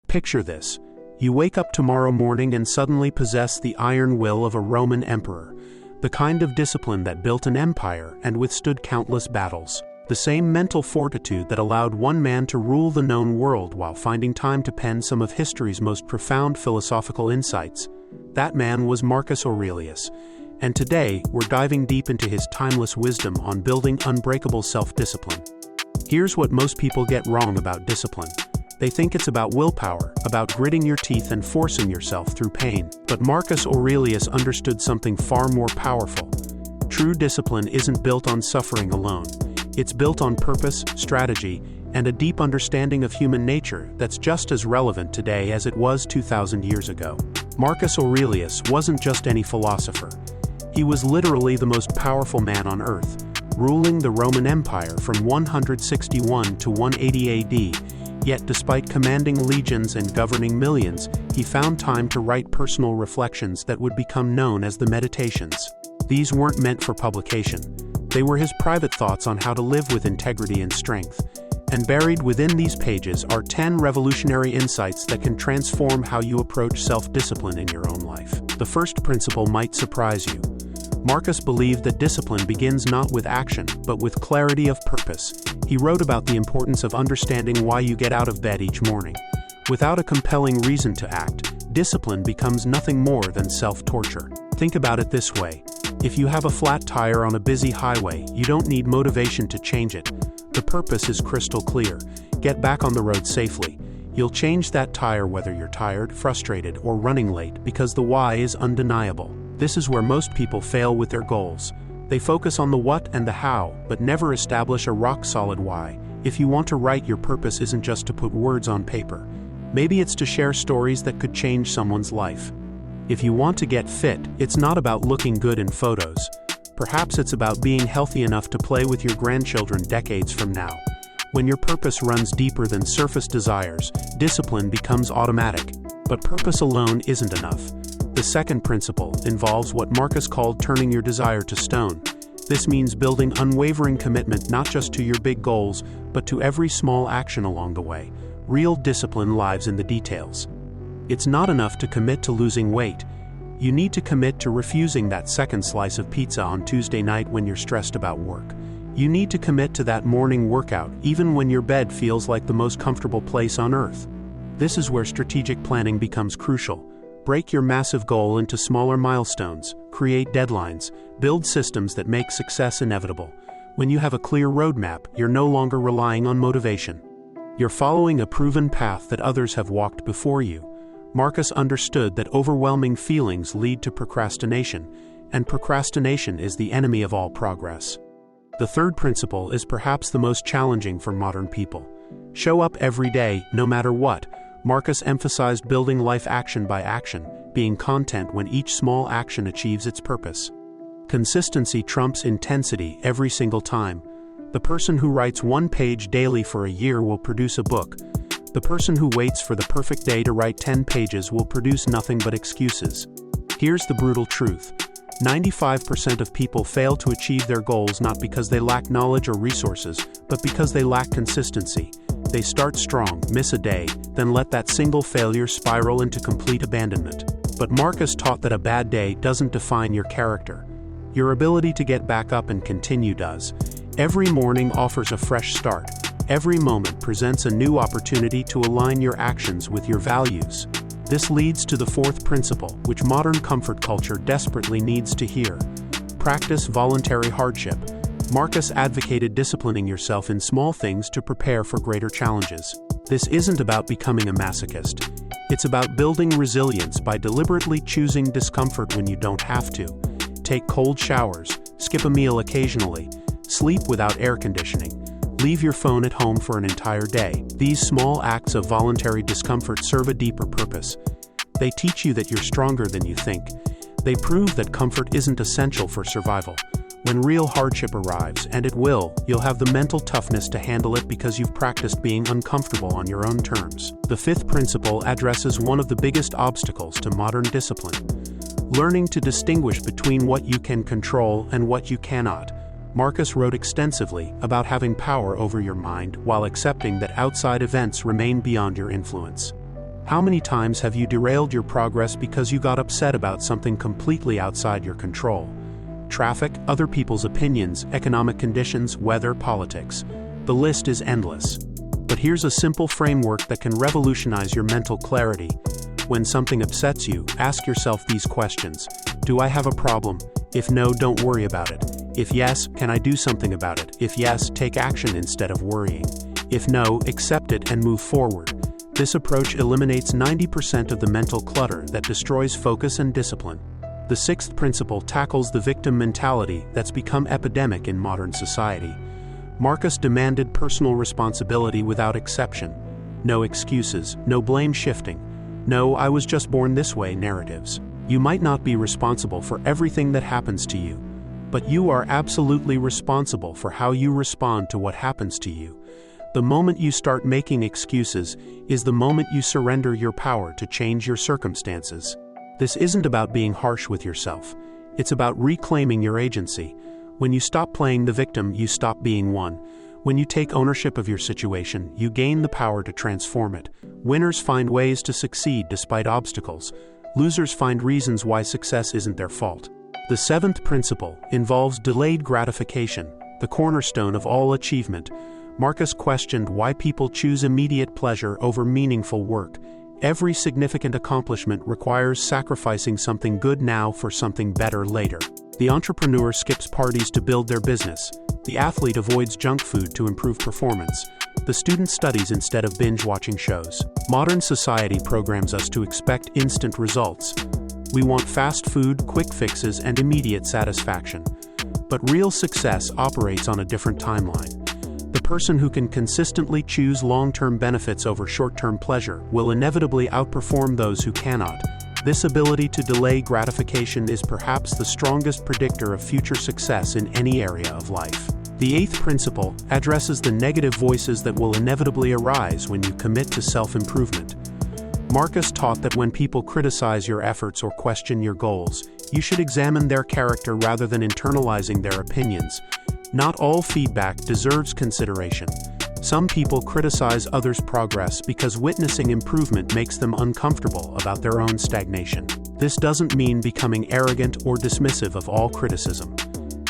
Picture this. You wake up tomorrow morning and suddenly possess the iron will of a Roman emperor, the kind of discipline that built an empire and withstood countless battles. The same mental fortitude that allowed one man to rule the known world while finding time to pen some of history's most profound philosophical insights. That man was Marcus Aurelius. And today, we're diving deep into his timeless wisdom on building unbreakable self-discipline. Here's what most people get wrong about discipline. They think it's about willpower, about gritting your teeth and forcing yourself through pain. But Marcus Aurelius understood something far more powerful. True discipline isn't built on suffering alone. It's built on purpose, strategy, and a deep understanding of human nature that's just as relevant today as it was 2,000 years ago. Marcus Aurelius wasn't just any philosopher. He was literally the most powerful man on earth, ruling the Roman Empire from 161 to 180 AD. Yet despite commanding legions and governing millions, he found time to write personal reflections that would become known as the Meditations. These weren't meant for publication. They were his private thoughts on how to live with integrity and strength. And buried within these pages are 10 revolutionary insights that can transform how you approach self-discipline in your own life. The first principle might surprise you. Marcus believed that discipline begins not with action, but with clarity of purpose. He wrote about the importance of understanding why you get out of bed each morning. Without a compelling reason to act, discipline becomes nothing more than self-torture. Think about it this way. If you have a flat tire on a busy highway, you don't need motivation to change it. The purpose is crystal clear. Get back on the road safely. You'll change that tire whether you're tired, frustrated, or running late because the why is undeniable. This is where most people fail with their goals. They focus on the what and the how, but never establish a rock-solid why. If you want to write, your purpose isn't just to put words on paper. Maybe it's to share stories that could change someone's life. If you want to get fit, it's not about looking good in photos. Perhaps it's about being healthy enough to play with your grandchildren decades from now. When your purpose runs deeper than surface desires, discipline becomes automatic. But purpose alone isn't enough. The second principle involves what Marcus called turning your desire to stone. This means building unwavering commitment not just to your big goals, but to every small action along the way. Real discipline lies in the details. It's not enough to commit to losing weight. You need to commit to refusing that second slice of pizza on Tuesday night when you're stressed about work. You need to commit to that morning workout even when your bed feels like the most comfortable place on earth. This is where strategic planning becomes crucial. Break your massive goal into smaller milestones, create deadlines, build systems that make success inevitable. When you have a clear roadmap, you're no longer relying on motivation. You're following a proven path that others have walked before you. Marcus understood that overwhelming feelings lead to procrastination, and procrastination is the enemy of all progress. The third principle is perhaps the most challenging for modern people. Show up every day, no matter what. Marcus emphasized building life action by action, being content when each small action achieves its purpose. Consistency trumps intensity every single time. The person who writes 1 page daily for a year will produce a book. The person who waits for the perfect day to write 10 pages will produce nothing but excuses. Here's the brutal truth. 95% of people fail to achieve their goals not because they lack knowledge or resources, but because they lack consistency. They start strong, miss a day, then let that single failure spiral into complete abandonment. But Marcus taught that a bad day doesn't define your character. Your ability to get back up and continue does. Every morning offers a fresh start. Every moment presents a new opportunity to align your actions with your values. This leads to the fourth principle, which modern comfort culture desperately needs to hear. Practice voluntary hardship. Marcus advocated disciplining yourself in small things to prepare for greater challenges. This isn't about becoming a masochist. It's about building resilience by deliberately choosing discomfort when you don't have to. Take cold showers, skip a meal occasionally, sleep without air conditioning, leave your phone at home for an entire day. These small acts of voluntary discomfort serve a deeper purpose. They teach you that you're stronger than you think. They prove that comfort isn't essential for survival. When real hardship arrives, and it will, you'll have the mental toughness to handle it because you've practiced being uncomfortable on your own terms. The fifth principle addresses one of the biggest obstacles to modern discipline: learning to distinguish between what you can control and what you cannot. Marcus wrote extensively about having power over your mind while accepting that outside events remain beyond your influence. How many times have you derailed your progress because you got upset about something completely outside your control? Traffic, other people's opinions, economic conditions, weather, politics. The list is endless. But here's a simple framework that can revolutionize your mental clarity. When something upsets you, ask yourself these questions. Do I have a problem? If no, don't worry about it. If yes, can I do something about it? If yes, take action instead of worrying. If no, accept it and move forward. This approach eliminates 90% of the mental clutter that destroys focus and discipline. The sixth principle tackles the victim mentality that's become epidemic in modern society. Marcus demanded personal responsibility without exception. No excuses, no blame shifting. No, I was just born this way narratives. You might not be responsible for everything that happens to you, but you are absolutely responsible for how you respond to what happens to you. The moment you start making excuses is the moment you surrender your power to change your circumstances. This isn't about being harsh with yourself. It's about reclaiming your agency. When you stop playing the victim, you stop being one. When you take ownership of your situation, you gain the power to transform it. Winners find ways to succeed despite obstacles. Losers find reasons why success isn't their fault. The seventh principle involves delayed gratification, the cornerstone of all achievement. Marcus questioned why people choose immediate pleasure over meaningful work. Every significant accomplishment requires sacrificing something good now for something better later. The entrepreneur skips parties to build their business. The athlete avoids junk food to improve performance. The student studies instead of binge-watching shows. Modern society programs us to expect instant results. We want fast food, quick fixes, and immediate satisfaction. But real success operates on a different timeline. The person who can consistently choose long-term benefits over short-term pleasure will inevitably outperform those who cannot. This ability to delay gratification is perhaps the strongest predictor of future success in any area of life. The eighth principle addresses the negative voices that will inevitably arise when you commit to self-improvement. Marcus taught that when people criticize your efforts or question your goals, you should examine their character rather than internalizing their opinions. Not all feedback deserves consideration. Some people criticize others' progress because witnessing improvement makes them uncomfortable about their own stagnation. This doesn't mean becoming arrogant or dismissive of all criticism.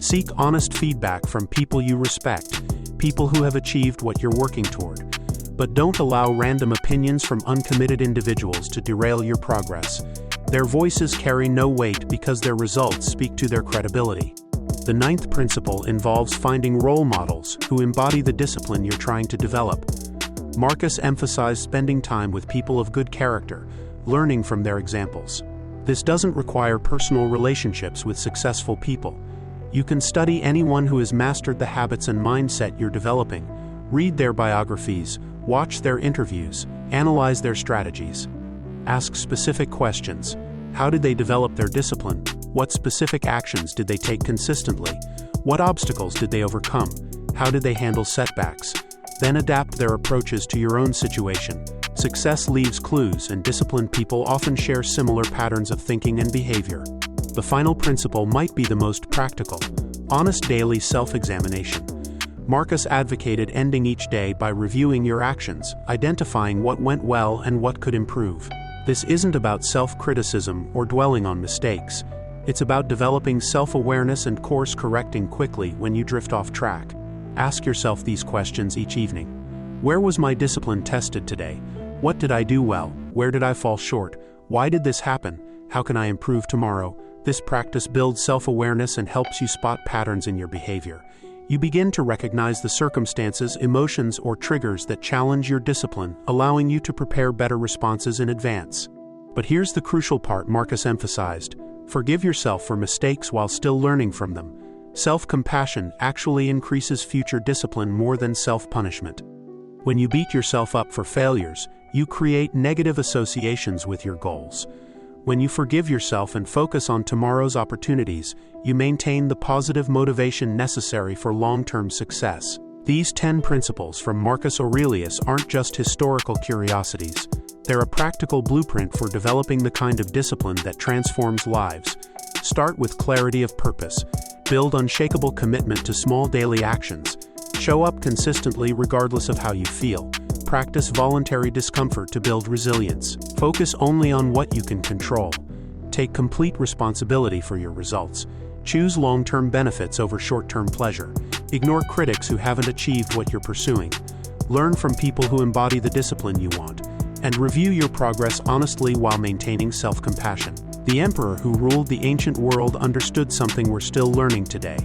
Seek honest feedback from people you respect, people who have achieved what you're working toward. But don't allow random opinions from uncommitted individuals to derail your progress. Their voices carry no weight because their results speak to their credibility. The ninth principle involves finding role models who embody the discipline you're trying to develop. Marcus emphasized spending time with people of good character, learning from their examples. This doesn't require personal relationships with successful people. You can study anyone who has mastered the habits and mindset you're developing. Read their biographies, watch their interviews, analyze their strategies. Ask specific questions. How did they develop their discipline? What specific actions did they take consistently? What obstacles did they overcome? How did they handle setbacks? Then adapt their approaches to your own situation. Success leaves clues, and disciplined people often share similar patterns of thinking and behavior. The final principle might be the most practical: honest daily self-examination. Marcus advocated ending each day by reviewing your actions, identifying what went well and what could improve. This isn't about self-criticism or dwelling on mistakes. It's about developing self-awareness and course-correcting quickly when you drift off track. Ask yourself these questions each evening. Where was my discipline tested today? What did I do well? Where did I fall short? Why did this happen? How can I improve tomorrow? This practice builds self-awareness and helps you spot patterns in your behavior. You begin to recognize the circumstances, emotions, or triggers that challenge your discipline, allowing you to prepare better responses in advance. But here's the crucial part Marcus emphasized: forgive yourself for mistakes while still learning from them. Self-compassion actually increases future discipline more than self-punishment. When you beat yourself up for failures, you create negative associations with your goals. When you forgive yourself and focus on tomorrow's opportunities, you maintain the positive motivation necessary for long-term success. These 10 principles from Marcus Aurelius aren't just historical curiosities. They're a practical blueprint for developing the kind of discipline that transforms lives. Start with clarity of purpose. Build unshakable commitment to small daily actions. Show up consistently regardless of how you feel. Practice voluntary discomfort to build resilience. Focus only on what you can control. Take complete responsibility for your results. Choose long-term benefits over short-term pleasure. Ignore critics who haven't achieved what you're pursuing. Learn from people who embody the discipline you want. And review your progress honestly while maintaining self-compassion. The emperor who ruled the ancient world understood something we're still learning today.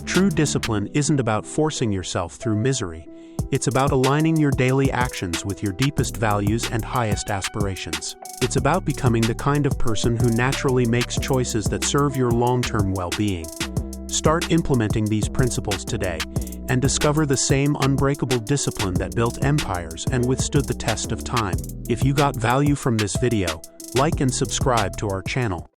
True discipline isn't about forcing yourself through misery. It's about aligning your daily actions with your deepest values and highest aspirations. It's about becoming the kind of person who naturally makes choices that serve your long-term well-being. Start implementing these principles today and discover the same unbreakable discipline that built empires and withstood the test of time. If you got value from this video, like and subscribe to our channel.